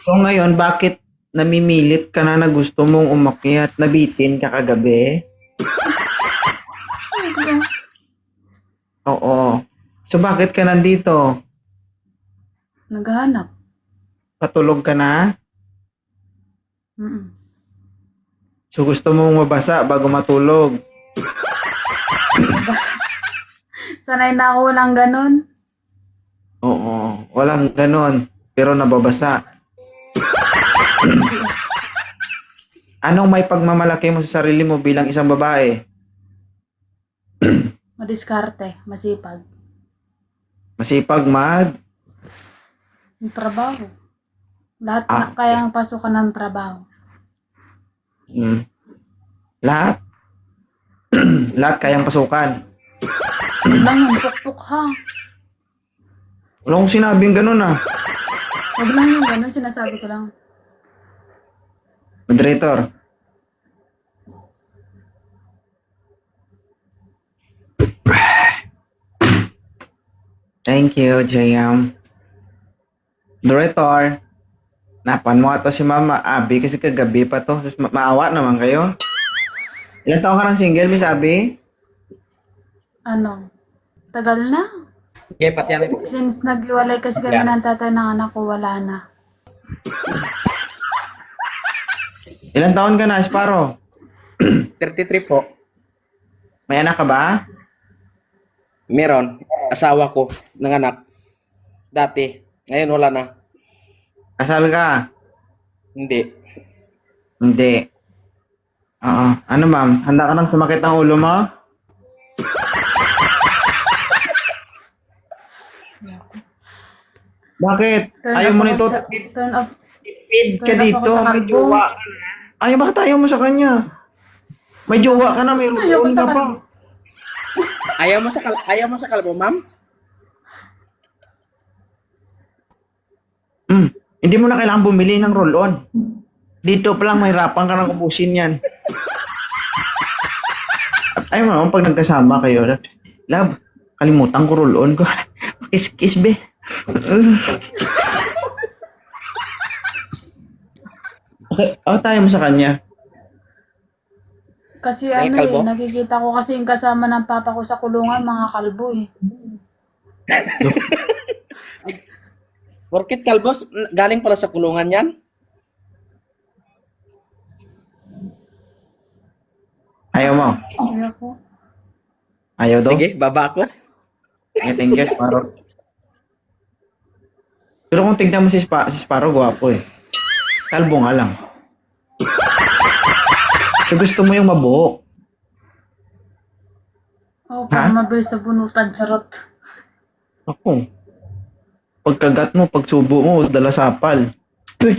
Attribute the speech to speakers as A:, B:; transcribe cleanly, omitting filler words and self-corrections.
A: So ngayon, bakit namimilit ka na gusto mong umakyat? Nabitin ka kagabi? Oo. So bakit ka nandito?
B: Naghahanap.
A: Patulog ka na?
B: Mm.
A: So gusto mong mabasa bago matulog?
B: Sanay na ako lang ganun.
A: Oo. Walang ganon. Pero nababasa. Anong may pagmamalaki mo sa sarili mo bilang isang babae?
B: Madiskarte, masipag.
A: Masipag
B: Yung trabaho. Lahat
A: Ah,
B: na kayang pasukan ng trabaho.
A: mm, lahat? Lahat kayang pasukan.
B: Huwag lang yung pukpuk ha.
A: Wala akong sinabing ganun ah.
B: Huwag lang yung ganun, sinasabi ko lang.
A: Moderator. Thank you, JM. Moderator. Napan mo ito si Mama Abi kasi kagabi pa to. Sus, maawa naman kayo. Ilan taon ka ng single, Miss Abi?
B: Ano? Tagal na.
C: Okay, pati yan.
B: Since naghiwalay kasi kami ng tatay ng anak ko, wala na.
A: Ilan taon ka na, Sparrow?
C: 33 po.
A: May anak ka ba?
C: Meron. Asawa ko, nanganak. Dati. Ngayon wala na.
A: Kasal ka?
C: Hindi.
A: Hindi. Oo. Ano ma'am? Handa ka nang sumakit ang ulo mo? Bakit? Ayaw mo nito?
B: Turn off.
A: Tipid ka
B: Turn off
A: dito.
B: ako sa
A: May
B: kalbo.
A: jowa ka na. Ay, bakit ayaw mo sa kanya? May jowa ka na. May
B: Ayaw ko
A: roon
B: sa
A: ka pa.
C: Ayaw mo sa kalbo, ma'am?
A: Hindi mo na kailangan bumili ng roll-on. Dito pa lang mahirapan ka nang ubusin yan. Ayaw mo naman pag nagkasama kayo. Love, kalimutan ko roll-on ko. Kiss-kiss, be. Okay, tayo mo sa kanya.
B: Kasi
C: Ay,
B: ano
C: kalbo?
B: nakikita ko kasi yung kasama ng papa ko sa kulungan, mga kalbo eh.
C: Porkit kalbos, galing pala sa kulungan yan?
A: Ayaw mo?
B: Ayaw ko.
A: Ayaw daw?
C: Sige, baba ako.
A: Thank you, Sparrow. Pero kung tignan mo si Sparrow, gwapo eh. Kalbo nga lang. So gusto mo yung mabuhok.
B: Oo, para mabilis sa bunutan, charot.
A: Ako. Pagkagat mo, pagsubo mo, dala sapal. Uy.